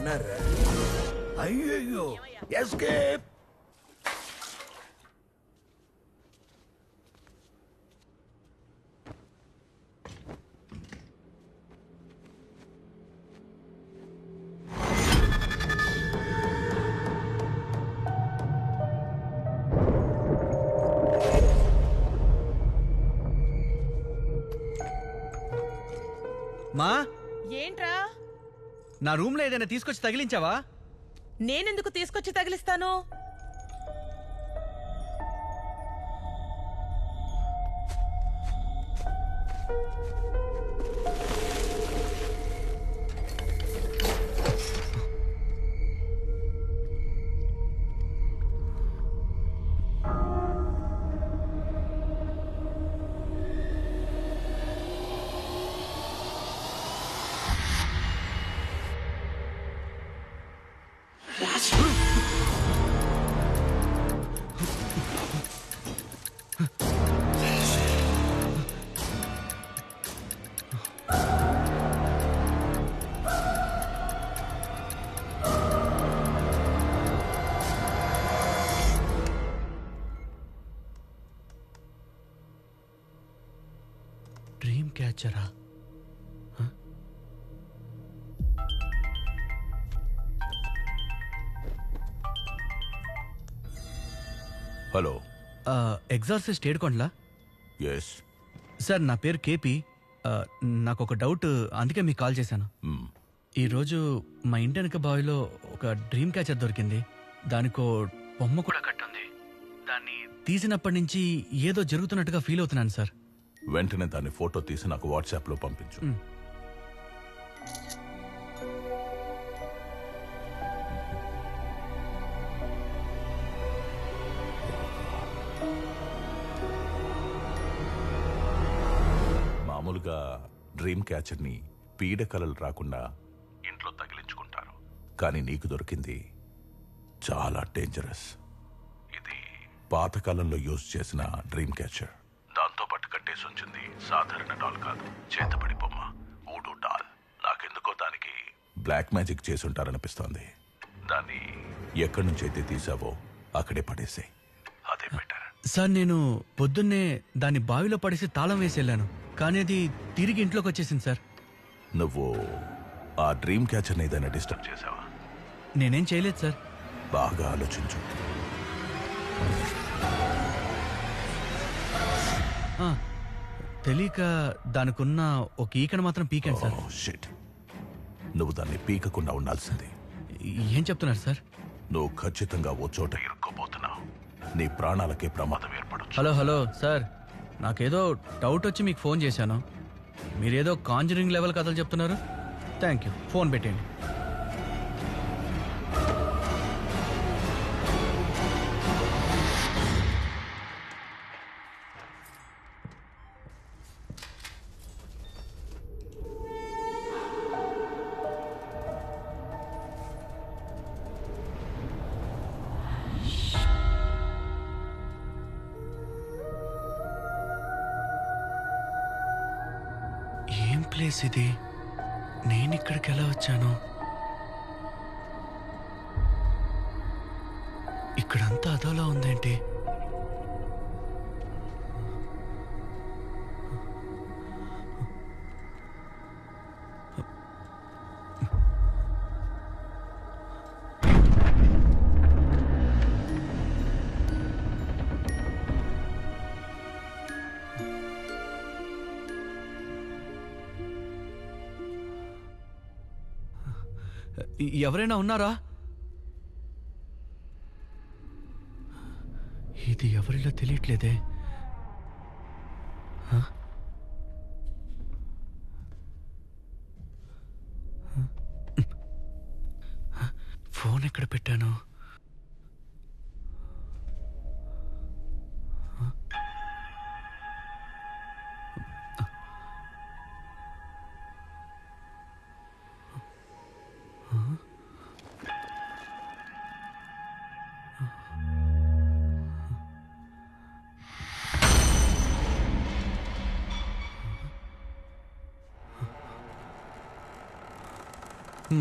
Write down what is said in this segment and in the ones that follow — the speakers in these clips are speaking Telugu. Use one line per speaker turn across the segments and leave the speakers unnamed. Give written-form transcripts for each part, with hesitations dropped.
ఉన్నారా? అయ్యయ్యో, ఎస్కేప్!
మా
ఏంట్రా?
నా రూమ్ లో ఏదైనా తీసుకొచ్చి తగిలించావా?
నేనెందుకు తీసుకొచ్చి తగిలిస్తాను?
డ్రీమ్ క్యాచరా?
హలో,
ఎగ్జార్సిస్ట్ ఏడుకోండ్లా?
ఎస్.
సార్ నా పేరు కేపీ. నాకు ఒక డౌట్, అందుకే మీకు కాల్ చేశాను. ఈరోజు మా ఇంటి వెనక బావిలో ఒక డ్రీమ్ క్యాచర్ దొరికింది. దానికో బొమ్మ కూడా కట్టుంది. దాన్ని తీసినప్పటి నుంచి ఏదో జరుగుతున్నట్టుగా ఫీల్ అవుతున్నాను సార్.
వెంటనే దాన్ని ఫోటో తీసి నాకు వాట్సాప్ లో పంపించు. మామూలుగా డ్రీమ్ క్యాచర్ ని పీడకలలు రాకుండా ఇంట్లో తగిలించుకుంటారు, కానీ నీకు దొరికింది చాలా డేంజరస్. ఇది పాతకాలంలో యూజ్ చేసిన డ్రీమ్ క్యాచర్. దాంతో పాటు కట్టేసి ఉంచింది సాధారణ డాల్ కాదు, చేతబడి బొమ్మ, ఊడు డాల్. నాకెందుకో దానికి బ్లాక్ మ్యాజిక్ చేసి ఉంటారనిపిస్తోంది. దాన్ని ఎక్కడి నుంచి అయితే తీసావో అక్కడే పడేసే, అదే బెటర్.
సార్ నేను పొద్దున్నే దాన్ని బావిలో పడేసి తాళం వేసి వెళ్ళాను, కానీ అది తిరిగి ఇంట్లోకి వచ్చేసింది సార్.
నువ్వు ఆ డ్రీమ్ క్యాచర్ని ఏదైనా డిస్టర్బ్ చేసావా?
నేనేం చేయలేదు సార్.
బాగా ఆలోచించు.
తెలియక దానికున్న ఒక ఈకను మాత్రం పీకాను సార్.
షిట్, నువ్వు దాన్ని పీకకుండా ఉండాల్సింది.
ఏం చెప్తున్నారు సార్?
నువ్వు ఖచ్చితంగా ఓ చోట ఇరుక్కోబోతున్నావు. నీ ప్రాణాలకే ప్రమాదం ఏర్పడచ్చు.
హలో సార్, నాకేదో డౌట్ వచ్చి మీకు ఫోన్ చేశాను. మీరేదో కాంజరింగ్ లెవెల్ కథలు చెప్తున్నారు. థ్యాంక్ యూ, ఫోన్ పెట్టండి. ఏం ప్లేస్ ఇది? నేను ఇక్కడికి ఎలా వచ్చాను? ఇక్కడంతా అదోలా ఉందేంటి? ఎవరైనా ఉన్నారా? ఇది ఎవరిలో తెలియట్లేదే. ఫోన్ ఎక్కడ పెట్టాను?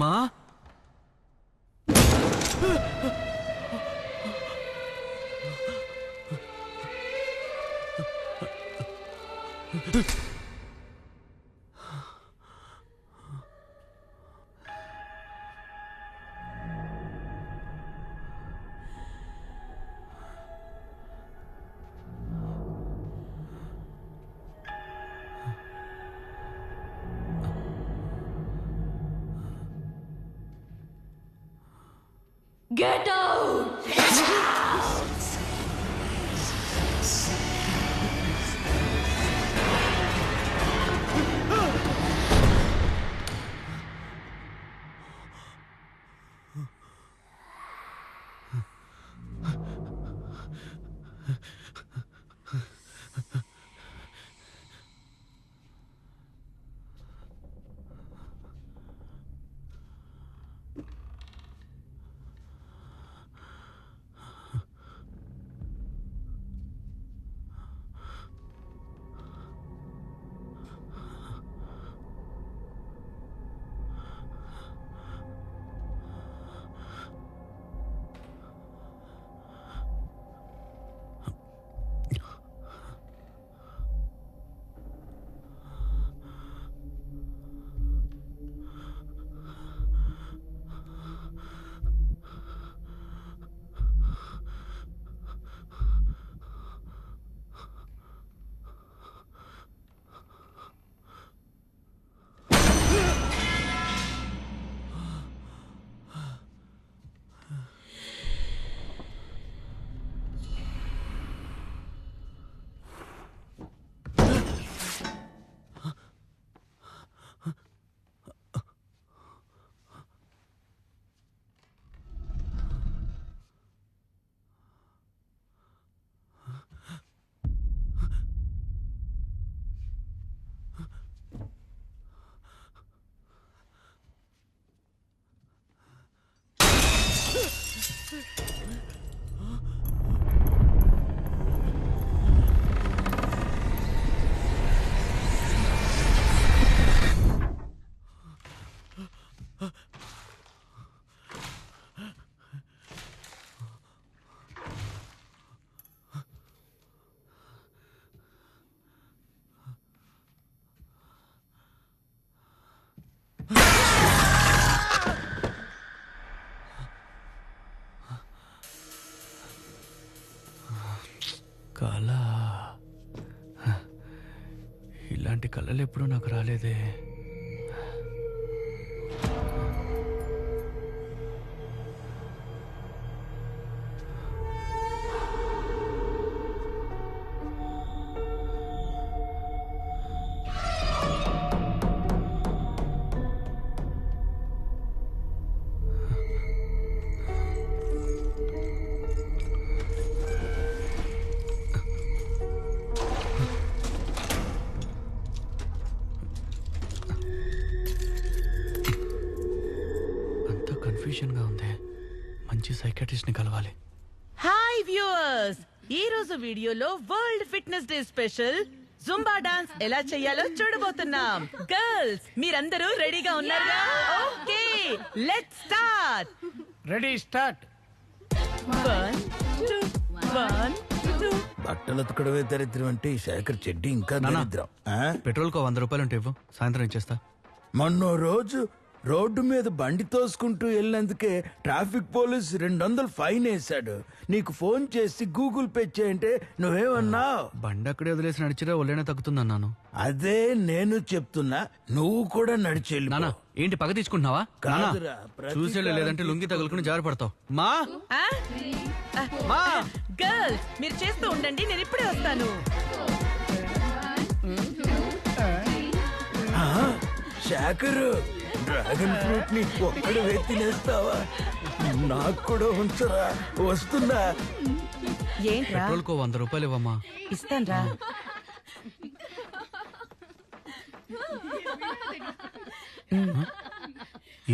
మా
Get out!
కళ ఇలాంటి కళలు ఎప్పుడూ నాకు రాలేదే. కన్ఫ్యూజన్గా ఉంది. మంచి సైకాట్రిస్ట్ ని కలవాలి.
హాయ్ వ్యూవర్స్, ఈ రోజు వీడియోలో world fitness day special Zumba dance ఎలా చేయాలో చూడబోతున్నాం. గర్ల్స్ మీరందరూ రెడీగా ఉన్నారుగా? Okay, let's start.
Ready start.
1 2 1 2.
బట్టలు ఉతకడమే దరిద్రం అంటే ఈ శేఖర్ చెడ్డి ఇంకా
నాన్న.
దరిద్రం.
పెట్రోల్ కో 100 రూపాయలు ఉంటే ఇవ్వు, సాయంత్రం ఇచ్చేస్తా.
మొన్న రోజు రోడ్డు మీద బండి తోసుకుంటూ వెళ్ళినందుకే ట్రాఫిక్ పోలీస్ 200 ఫైన్ వేశాడు. నీకు ఫోన్ చేసి గూగుల్ పే చేయంటే నువ్వేమన్నావు?
బండి అక్కడే వదిలేసి నడిచిరా ఒళ్ళైనా తగ్గుతుందన్నాను.
అదే నేను చెప్తున్నా, నువ్వు కూడా నడిచి వెళ్ళిపో.
నానా ఏంటి పగ తీసుకుంటున్నావా?
కాదురా, ప్రతి
చూసేలే, లేదంటే లుంగి తగులుకుని జారి పడతావు. మా మా
గర్ల్స్ మీరు చేస్తూ ఉండండి, నేను ఇప్పుడే వస్తాను.
శేఖరు, డ్రాగన్ ఫ్రూట్ ని ఒక్కడివే తినేస్తావా? నాకు కూడా ఉంచరా, వస్తున్నా.
ఏంట్రా?
పెట్రోల్ కో 100 రూపాయలు ఇవ్వమ్మా.
ఇస్తాన్రా.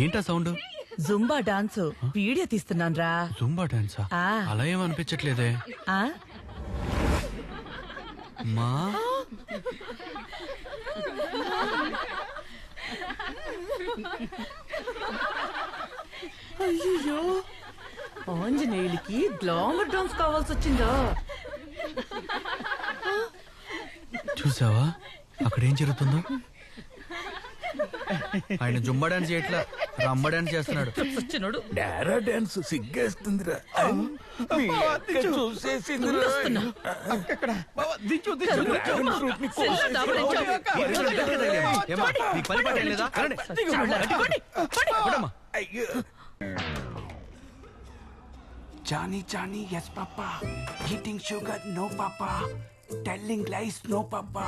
ఏంటా సౌండ్?
జుంబా డాన్స్ వీడియో తీస్తున్నాను రా.
జుంబా డాన్సా?
ఆ.
అలా ఏం అనిపించట్లేదే.
ఆ?
మా
అయ్యో, ఆంజనేయులకి గ్లామర్ డాన్స్ కావాల్సి వచ్చిందా?
చూసావా అక్కడేం జరుగుతుందో? ఆయన జుంబా డాన్స్ చేయట్లా, రంబ డాన్స్ చేస్తున్నాడు.
వచ్చినోడు
డారా డాన్స్ సిగ్గేస్తుందిరా. మీ అక్క చూసేసిందిరా.
ఏమ్మా, నీకు పని పాట ఏం లేదా? వెళ్ళండి. కొట్టమ్మా.
అయ్యో
Johnny, yes, Papa. Eating sugar, no, Papa. Telling lies, no, Papa.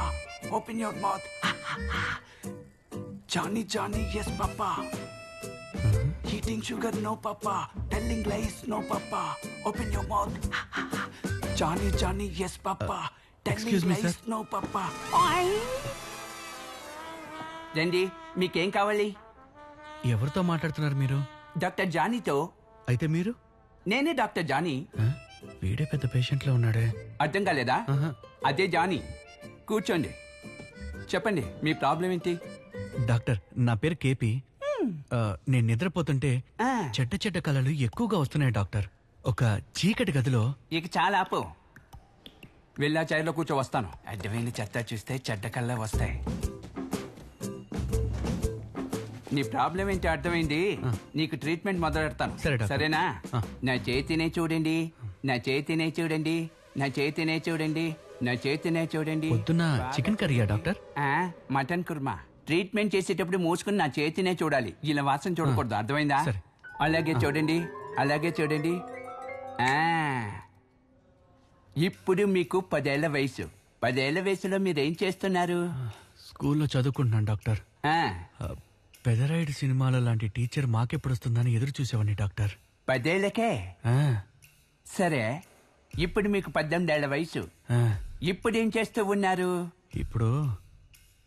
Open your mouth. Johnny, yes, Papa. Eating sugar, no, Papa. Telling lies, no, Papa. Open your mouth. Johnny, yes, Papa. Telling
excuse me,
lies,
sir.
no, Papa. రండి, మీకేం కావాలి?
ఎవరితో మాట్లాడుతున్నారు మీరు?
డాక్టర్ జానీతో.
అయితే మీరు?
నేనే డాక్టర్ జానీ.
ఆ? వీడే పెద్ద పేషెంట్ లో ఉన్నాడే.
అర్థం కాలేదా?
ఆహా.
అదే జానీ. కూర్చోండి, చెప్పండి మీ ప్రాబ్లం ఏంటి?
డాక్టర్, నా పేరు కేపీ. నేను నిద్రపోతుంటే
ఆ.
చెడ్డ కళలు ఎక్కువగా వస్తున్నాయి డాక్టర్. ఒక చీకటి గదిలో
ఇక చాలా ఆపు. వెళ్ళా చైర్లో కూర్చో, వస్తాను. అడ్డమైన చెత్త చూస్తే చెడ్డ కళ్ళ వస్తాయి. నీ ప్రాబ్లం ఏంటి అర్థమైంది. నీకు ట్రీట్మెంట్ మొదలెడతాను.
సరే డాక్టర్.
సరేనా?
ఆ.
నా చేతినే చూడండి, నా చేతినే చూడండి, నా చేతినే చూడండి, నా చేతినే చూడండి.
పొద్దున్న చికెన్ కర్రీయా డాక్టర్?
ఆ, మటన్ కుర్మా. ట్రీట్మెంట్ చేసేటప్పుడు మూసుకుని నా చేతినే చూడాలి, ఇలా వాసన చూడకూడదు. అర్థమైందా?
సరే.
అలాగే చూడండి, అలాగే చూడండి. ఆ, ఇప్పుడు మీకు 10 ఏళ్ల వయసు. 10 ఏళ్ల వయసులో మీరేం చేస్తున్నారు?
స్కూల్లో చదువుకుంటున్నాను డాక్టర్.
ఆ,
పెదరాయుడు సినిమాలో లాంటి టీచర్ మాకెప్పుడు వస్తుందని ఎదురు చూసేవాడిని డాక్టర్.
10 ఏళ్లకే?
ఆ,
సరే, ఇప్పుడు మీకు 18 ఏళ్ల వయసు.
ఆ.
ఇప్పుడు ఏం చేస్తూ ఉన్నారు?
ఇప్పుడు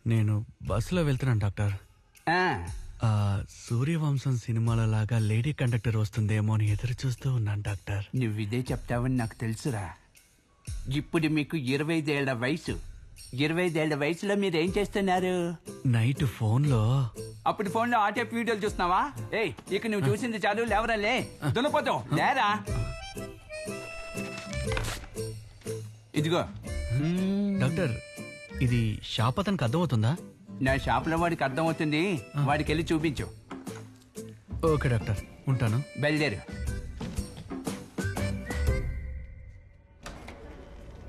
నేను బస్సులో వెళ్తున్నాను డాక్టర్.
ఆ,
ఆ సూర్యవంశం సినిమాలో లాగా లేడీ కండక్టర్ వస్తుందేమో అని ఎదురు చూస్తూ ఉన్నాను డాక్టర్.
నువ్విదే చెప్తావని నాకు తెలుసురా. ఇప్పుడు మీకు 25 ఏళ్ల వయసు. 25 ఏళ్ల వయసులో మీరు ఏం చేస్తున్నారు?
నైట్ ఫోన్లో
అప్పుడు ఫోన్లో ఆటేప్ వీడియోలు చూస్తున్నావా? ఏయ్, ఇక నువ్వు చూసింది చాలు, లేవరా, లే. దున్నపోతావు, లేరా. ఇదిగో,
డాక్టర్, ఇది షాప్ అతనికి అర్థమవుతుందా?
నా షాపులో వాడికి అర్థమవుతుంది. వాడికి వెళ్ళి చూపించు.
ఓకే డాక్టర్, ఉంటాను.
బయలుదేరు.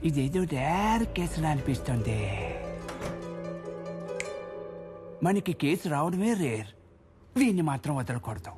ఇదేదో రేర్ కేసులా అనిపిస్తుంది. మనకి కేసు రావడమే రేర్. వీణ్ణి మాత్రం వదలకూడదు.